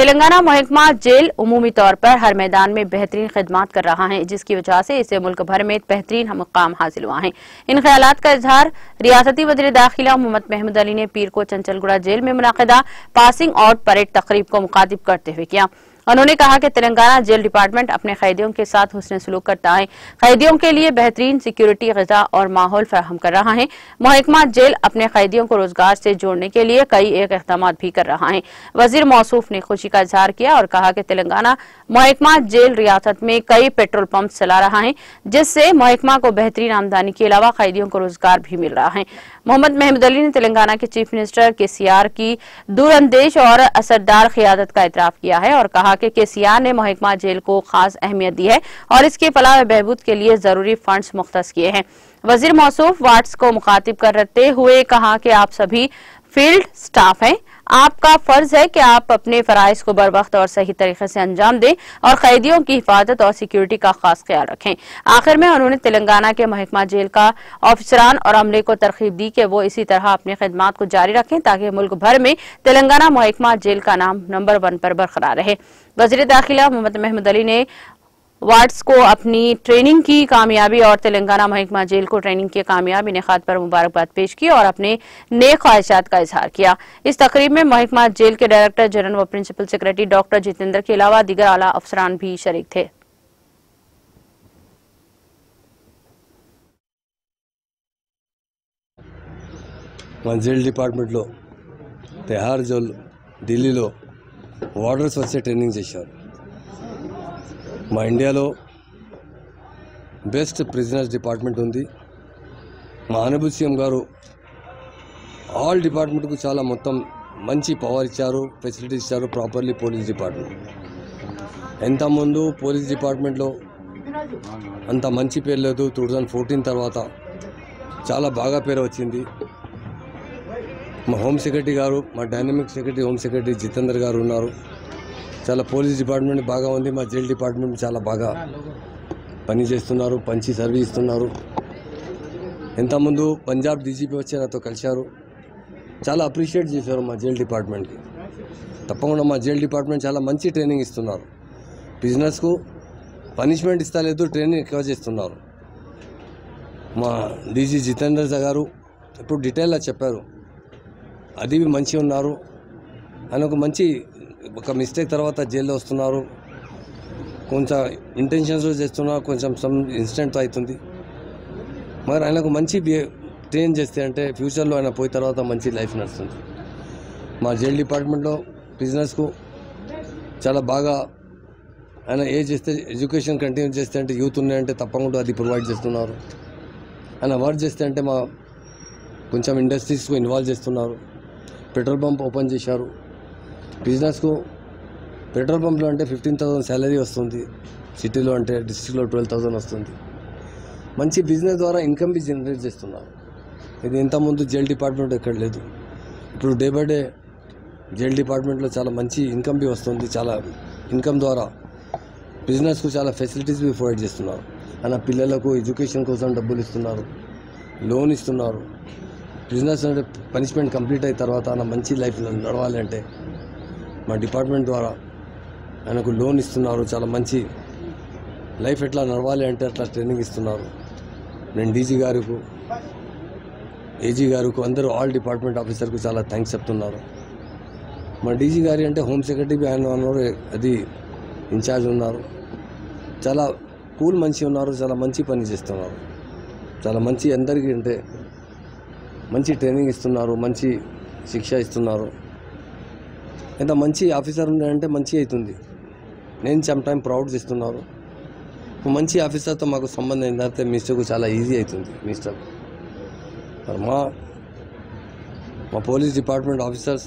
तेलंगाना महकमा जेल उमूमी तौर पर हर मैदान में बेहतरीन खिदमात कर रहा है, जिसकी वजह से इसे मुल्क भर में बेहतरीन मुकाम हासिल हुआ है। इन ख्यालात का इजहार रियासती वज़ीर दाखिला मोहम्मद महमूद अली ने पीर को चंचलगुड़ा जेल में मुनाक़िदा पासिंग आउट परेड तकरीब को मुखातिब करते हुए किया। उन्होंने कहा कि तेलंगाना जेल डिपार्टमेंट अपने कैदियों के साथ हुस्न सलूक करता है, कैदियों के लिए बेहतरीन सिक्योरिटी, ग़िज़ा और माहौल फराहम कर रहा है। महकमा जेल अपने कैदियों को रोजगार से जोड़ने के लिए कई इक़दाम भी कर रहा है। वज़ीर मौसूफ ने खुशी का इजहार किया और कहा कि तेलंगाना महकमा जेल रियासत में कई पेट्रोल पंप चला रहा है, जिससे महकमा को बेहतरीन आमदनी के अलावा कैदियों को रोजगार भी मिल रहा है। मोहम्मद महमूद अली ने तेलंगाना के चीफ मिनिस्टर केसीआर की दूरअंदेश और असरदार क़ियादत का इतराफ़ किया है और कहा कि केसीआर ने महकमा जेल को खास अहमियत दी है और इसके फलाह व बहबूद के लिए जरूरी फंड्स मुख्तस किए हैं। वज़ीर मौसूफ वाट्स को मुखातिब करते हुए कहा कि आप सभी फील्ड स्टाफ हैं, आपका फर्ज है कि आप अपने फराइज को बर वक्त और सही तरीके से अंजाम दें और कैदियों की हिफाजत और सिक्योरिटी का खास ख्याल रखें। आखिर में उन्होंने तेलंगाना के महकमा जेल का ऑफिसरान और अमले को तरगीब दी कि वो इसी तरह अपनी खिदमात को जारी रखें ताकि मुल्क भर में तेलंगाना महकमा जेल का नाम नंबर 1 पर बरकरार रहे। वज़ीर दाखिला मोहम्मद महमूद अली ने वाट्स को अपनी ट्रेनिंग की कामयाबी और तेलंगाना महकमा जेल को ट्रेनिंग की कामयाबी निखात पर मुबारकबाद पेश की और अपने नेक ख्वाहिशात का इजहार किया। इस तकरीब में महकमा जेल के डायरेक्टर जनरल व प्रिंसिपल सेक्रेटरी डॉक्टर जितेंद्र के अलावा दीगर आला अफसरान भी शरीक थे। जेल डिपार्टमेंट लो तिहाड़ जेल ఢిల్లీ లో వార్డర్స్ వచ్చే ట్రైనింగ్ చేశారు। మా ఇండియాలో బెస్ట్ ప్రిజనర్స్ డిపార్ట్మెంట్ ఉంది। మా ఆనబుల్ సీఎం గారు ఆల్ డిపార్ట్మెంట్కు చాలా మొత్తం మంచి పవర్ ఇచ్చారు, ఫెసిలిటీస్ ఇచ్చారు। ప్రాపర్లీ పోలీస్ డిపార్ట్మెంట్ ఎంత ముందు పోలీస్ డిపార్ట్మెంట్లో అంత మంచి పేరు లేదు। 2014 తర్వాత చాలా బాగా పేరు వచ్చింది। మా హోమ్ సెక్రటరీ గారు, మా dynamic secretary home secretary Jitender గారు ఉన్నారు। చాలా పోలీస్ డిపార్ట్మెంట్ బాగా ఉంది। మా జైల్ డిపార్ట్మెంట్ చాలా బాగా పని చేస్తున్నారు, మంచి సర్వీస్ ఇస్తున్నారు। ఇంతకుముందు పంజాబ్ డీజీపీ వచ్చి నాతో కలిశారు, చాలా అప్రిషియేట్ చేశారు మా జైల్ డిపార్ట్మెంట్కి। తప్పకుండా మా జైల్ డిపార్ట్మెంట్ చాలా మంచి ట్రైనింగ్ ఇస్తున్నారు। బిజినెస్కు పనిష్మెంట్ ఇస్తలేదు, ట్రైనింగ్ ఎక్కువ చేస్తున్నారు। మా డీజీ జితేందర్ గారు ఇప్పుడు డీటెయిల్గా చెప్పారు, అది మంచిగా ఉన్నారు। ఆయన ఒక మిస్టేక్ తర్వాత జైల్లో వస్తున్నారు, కొంచెం ఇంటెన్షన్స్తో చేస్తున్నారు, కొంచెం సమ్ ఇన్సిడెంట్తో అవుతుంది। మరి ఆయనకు మంచి ట్రైన్ చేస్తే అంటే ఫ్యూచర్లో ఆయన పోయిన తర్వాత మంచి లైఫ్ నడుస్తుంది। మా జైల్ డిపార్ట్మెంట్లో బిజినెస్కు చాలా బాగా ఆయన చేస్తే ఎడ్యుకేషన్ కంటిన్యూ చేస్తే అంటే యూత్ ఉన్నాయంటే తప్పకుండా అది ప్రొవైడ్ చేస్తున్నారు। ఆయన వర్క్ చేస్తే అంటే మా కొంచెం ఇండస్ట్రీస్కు ఇన్వాల్వ్ చేస్తున్నారు। పెట్రోల్ పంప్ ఓపెన్ చేశారు। బిజినెస్కు పెట్రోల్ పంప్లో అంటే 15,000 శాలరీ వస్తుంది, సిటీలో అంటే డిస్ట్రిక్ట్లో 12,000 వస్తుంది। మంచి బిజినెస్ ద్వారా ఇన్కమ్ బి జనరేట్ చేస్తున్నారు। ఇది ఇంతకుముందు జైల్ డిపార్ట్మెంట్ ఎక్కడ లేదు, ఇప్పుడు డే బై డే జైల్ డిపార్ట్మెంట్లో చాలా మంచి ఇన్కమ్ బి వస్తుంది। చాలా ఇన్కమ్ ద్వారా బిజినెస్కు చాలా ఫెసిలిటీస్ బి ప్రొవైడ్ చేస్తున్నారు। అన్న పిల్లలకు ఎడ్యుకేషన్ కోసం డబ్బులు ఇస్తున్నారు, లోన్ ఇస్తున్నారు। బిజినెస్ అంటే పనిష్మెంట్ కంప్లీట్ అయిన తర్వాత ఆయన మంచి లైఫ్ నడవాలి అంటే మా డిపార్ట్మెంట్ ద్వారా ఆయనకు లోన్ ఇస్తున్నారు। చాలా మంచి లైఫ్ ఎట్లా నడవాలి అంటే అట్లా ట్రైనింగ్ ఇస్తున్నారు। నేను డీజీ గారికి, ఏజీ గారికి, అందరూ ఆల్ డిపార్ట్మెంట్ ఆఫీసర్కు చాలా థ్యాంక్స్ చెప్తున్నారు। మా డీజీ గారి అంటే హోమ్ సెక్రటరీ ఆయన ఉన్నారు, అది ఇన్ఛార్జ్ ఉన్నారు, చాలా కూల్ మంచి ఉన్నారు, చాలా మంచి పని చేస్తున్నారు। చాలా మంచి అందరికీ అంటే మంచి ట్రైనింగ్ ఇస్తున్నారు, మంచి శిక్ష ఇస్తున్నారు। ఎంత మంచి ఆఫీసర్ ఉన్నాయంటే మంచి అవుతుంది। నేను సమ్ టైం ప్రౌడ్ చేస్తున్నారు, మంచి ఆఫీసర్తో మాకు సంబంధం ఏంటంటే మిస్టేక్ చాలా ఈజీ అవుతుంది మిస్టేక్। మా పోలీస్ డిపార్ట్మెంట్ ఆఫీసర్స్